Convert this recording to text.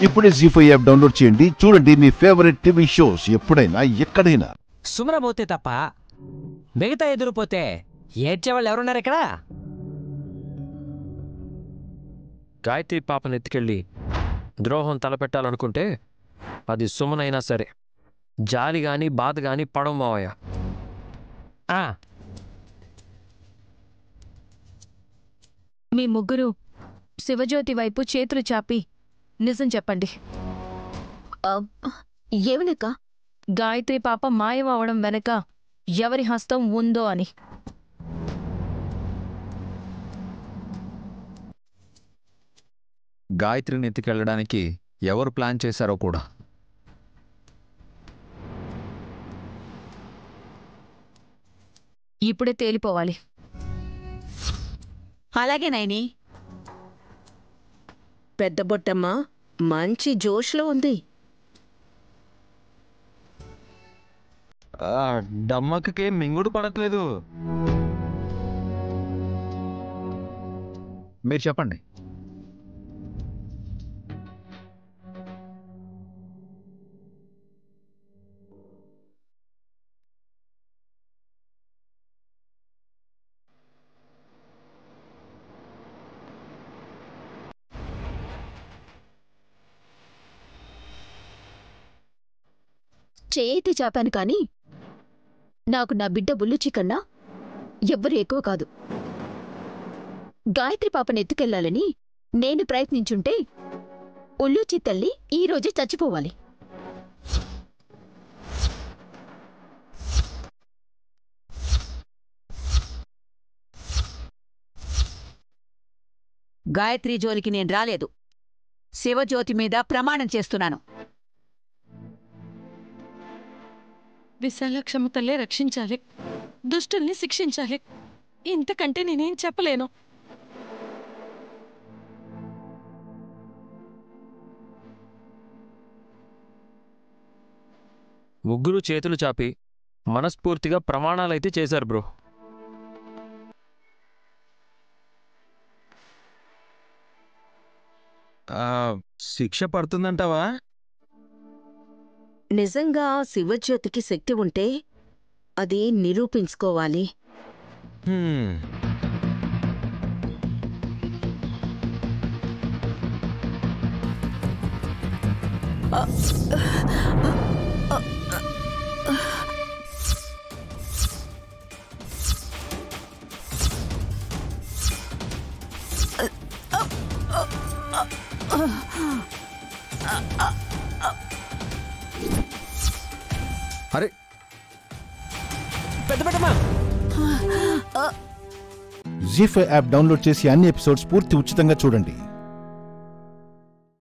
ఇప్పుడే జీ5 app download చేయండి. చూడండి మీ ఫేవరెట్ టీవీ షోస్ ఎప్పుడైనా ఎక్కడైనా. సుమరబోతే తప్ప మిగతా ఎదురుపోతే ఏడ్చేవాళ్ళు ఎవరున్నారు ఇక్కడ? గాయత్రి పాపను ఎత్తుకెళ్ళి ద్రోహం తలపెట్టాలనుకుంటే అది సుమనైనా సరే జాలి గాని బాధ గాని పడవ మావయ్య. మీ ముగ్గురు శివజ్యోతి వైపు చేతులు చాపి నిజం చెప్పండి. ఏమనక్క? గాయత్రి పాప మాయమవడం వెనక ఎవరి హస్తం ఉందో అని. గాయత్రిని ఎత్తుకెళ్ళడానికి ఎవరు ప్లాన్ చేశారో కూడా. ఇప్పుడే తేలిపోవాలి. అలాగే నైని. పెద్ద బొట్టమ్మ మంచి జోష్లో ఉంది. డమ్మక్కకే మింగుడు పడట్లేదు. మీరు చెప్పండి. చేతి చాపాను కాని నాకు నా బిడ్డ బుల్లుచి కన్నా ఎవ్వరు ఎక్కువ కాదు. గాయత్రి పాపను ఎత్తుకెళ్లాలని నేను ప్రయత్నించుంటే ఉల్లుచి తల్లి ఈరోజే చచ్చిపోవాలి. గాయత్రి జోలికి నేను రాలేదు. శివజ్యోతి మీద ప్రమాణం చేస్తున్నాను. విశాలక్షమతల్లే రక్షించాలి, దుష్టుల్ని శిక్షించాలి. ఇంతకంటే నేనేం చెప్పలేను. ముగ్గురు చేతులు చాపి మనస్ఫూర్తిగా ప్రమాణాలైతే చేశారు బ్రో. శిక్ష పడుతుందంటావా? నిజంగా శివజ్యోతికి శక్తి ఉంటే అది నిరూపించుకోవాలి. అరే జీ5 యాప్ డౌన్లోడ్ చేసి అన్ని ఎపిసోడ్స్ పూర్తి ఉచితంగా చూడండి.